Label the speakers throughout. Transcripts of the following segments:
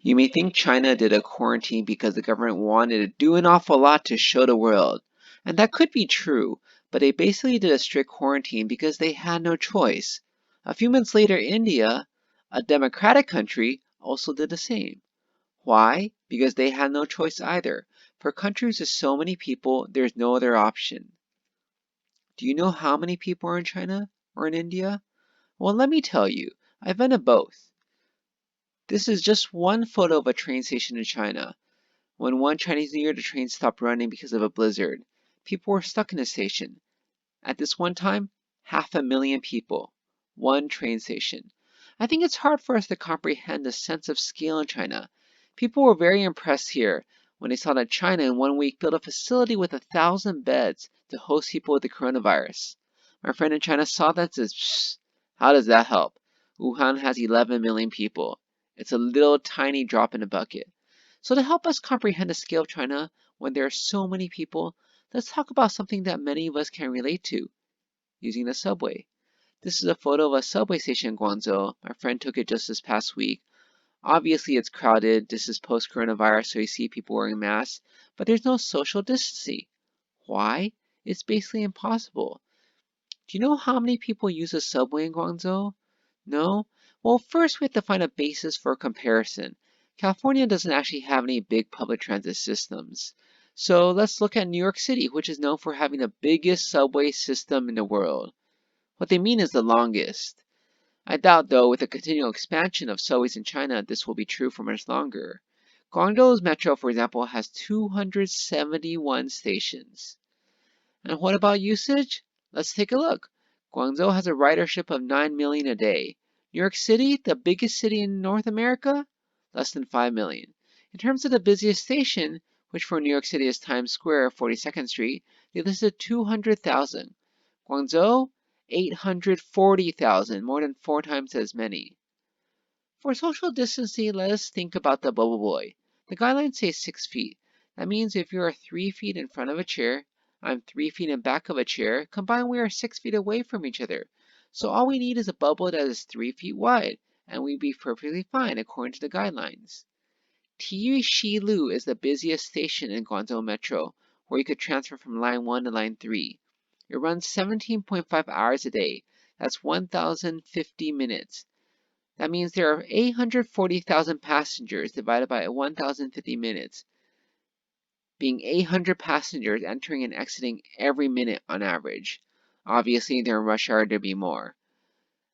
Speaker 1: You may think China did a quarantine because the government wanted to do an awful lot to show the world. And that could be true, but they basically did a strict quarantine because they had no choice. A few months later, India, a democratic country, also did the same. Why? Because they had no choice either. For countries with so many people, there's no other option. Do you know how many people are in China or in India? Well, let me tell you. I've been to both. This is just one photo of a train station in China. When one Chinese New Year, the train stopped running because of a blizzard. People were stuck in the station. At this one time, 500,000 people. One train station. I think it's hard for us to comprehend the sense of scale in China. People were very impressed here when they saw that China in 1 week built a facility with 1,000 beds to host people with the coronavirus. My friend in China saw that and says, "Psst, how does that help? Wuhan has 11 million people. It's a little tiny drop in a bucket." So to help us comprehend the scale of China when there are so many people, let's talk about something that many of us can relate to, using the subway. This is a photo of a subway station in Guangzhou. My friend took it just this past week. Obviously it's crowded. This is post-coronavirus, so you see people wearing masks, but there's no social distancing. Why? It's basically impossible. Do you know how many people use a subway in Guangzhou? No? Well, first we have to find a basis for comparison. California doesn't actually have any big public transit systems. So let's look at New York City, which is known for having the biggest subway system in the world. What they mean is the longest. I doubt, though, with the continual expansion of subways in China, this will be true for much longer. Guangzhou's metro, for example, has 271 stations. And what about usage? Let's take a look. Guangzhou has a ridership of 9 million a day. New York City, the biggest city in North America, less than 5 million. In terms of the busiest station, which for New York City is Times Square, 42nd Street, they listed 200,000. Guangzhou, 840,000, more than 4 times as many. For social distancing, let us think about the bubble boy. The guidelines say 6 feet. That means if you are 3 feet in front of a chair, I'm 3 feet in back of a chair, combined we are 6 feet away from each other. So all we need is a bubble that is 3 feet wide, and we'd be perfectly fine according to the guidelines. Lu is the busiest station in Guangzhou Metro, where you could transfer from line 1 to line 3. It runs 17.5 hours a day. That's 1,050 minutes. That means there are 840,000 passengers divided by 1,050 minutes, being 800 passengers entering and exiting every minute on average. Obviously, during rush hour, there'd be more.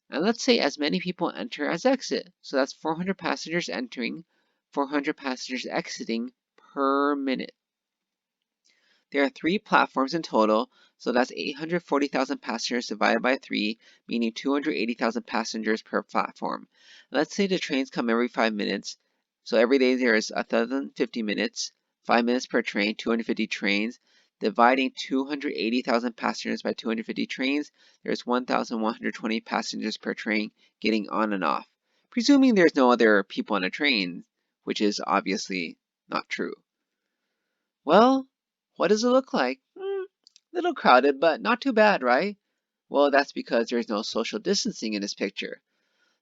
Speaker 1: And let's say as many people enter as exit. So that's 400 passengers entering, 400 passengers exiting per minute. There are 3 platforms in total, so that's 840,000 passengers divided by 3, meaning 280,000 passengers per platform. Let's say the trains come every 5 minutes, so every day there is 1,050 minutes, 5 minutes per train, 250 trains. Dividing 280,000 passengers by 250 trains, there's 1,120 passengers per train getting on and off, presuming there's no other people on a train, which is obviously not true. Well, what does it look like? Little crowded, but not too bad, right? Well, that's because there's no social distancing in this picture.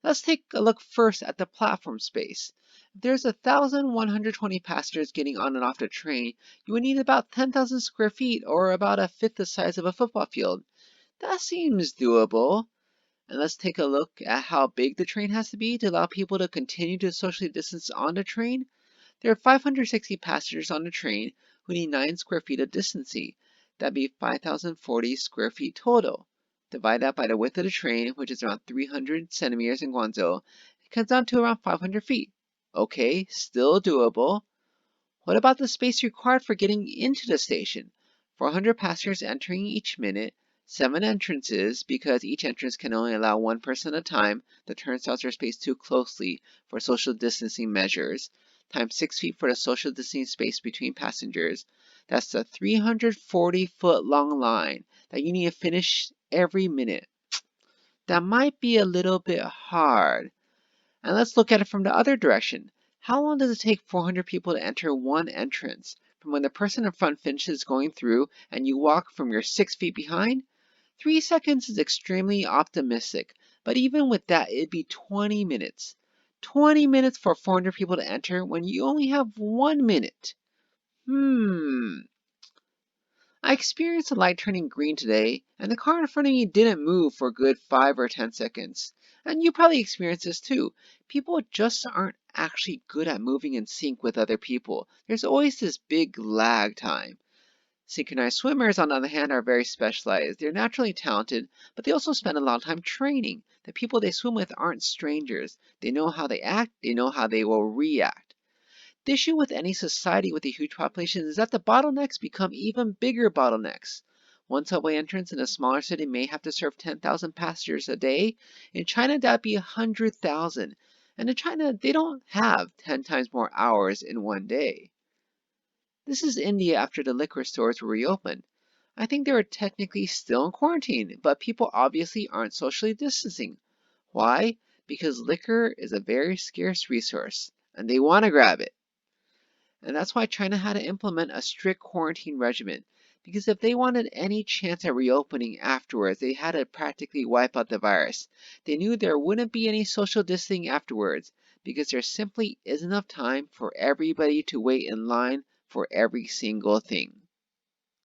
Speaker 1: Let's take a look first at the platform space. If there's 1,120 passengers getting on and off the train, you would need about 10,000 square feet, or about a fifth the size of a football field. That seems doable. And let's take a look at how big the train has to be to allow people to continue to socially distance on the train. There are 560 passengers on the train who need 9 square feet of distancing. That'd be 5,040 square feet total. Divide that by the width of the train, which is around 300 centimeters in Guangzhou, it comes down to around 500 feet. Okay, still doable. What about the space required for getting into the station? 400 passengers entering each minute, 7 entrances, because each entrance can only allow 1 person at a time. The turnstiles are spaced too closely for social distancing measures, times 6 feet for the social distancing space between passengers. That's a 340-foot long line that you need to finish every minute. That might be a little bit hard. And let's look at it from the other direction. How long does it take 400 people to enter one entrance? From when the person in front finishes going through and you walk from your 6 feet behind? 3 seconds is extremely optimistic, but even with that, it'd be 20 minutes. 20 minutes for 400 people to enter when you only have 1 minute. I experienced the light turning green today, and the car in front of me didn't move for a good 5 or 10 seconds. And you probably experienced this too. People just aren't actually good at moving in sync with other people. There's always this big lag time. Synchronized swimmers, on the other hand, are very specialized. They're naturally talented, but they also spend a lot of time training. The people they swim with aren't strangers. They know how they act, they know how they will react. The issue with any society with a huge population is that the bottlenecks become even bigger bottlenecks. One subway entrance in a smaller city may have to serve 10,000 passengers a day. In China, that'd be 100,000. And in China, they don't have 10 times more hours in one day. This is India after the liquor stores were reopened. I think they were technically still in quarantine, but people obviously aren't socially distancing. Why? Because liquor is a very scarce resource, and they want to grab it. And that's why China had to implement a strict quarantine regimen. Because if they wanted any chance at reopening afterwards, they had to practically wipe out the virus. They knew there wouldn't be any social distancing afterwards, because there simply isn't enough time for everybody to wait in line for every single thing.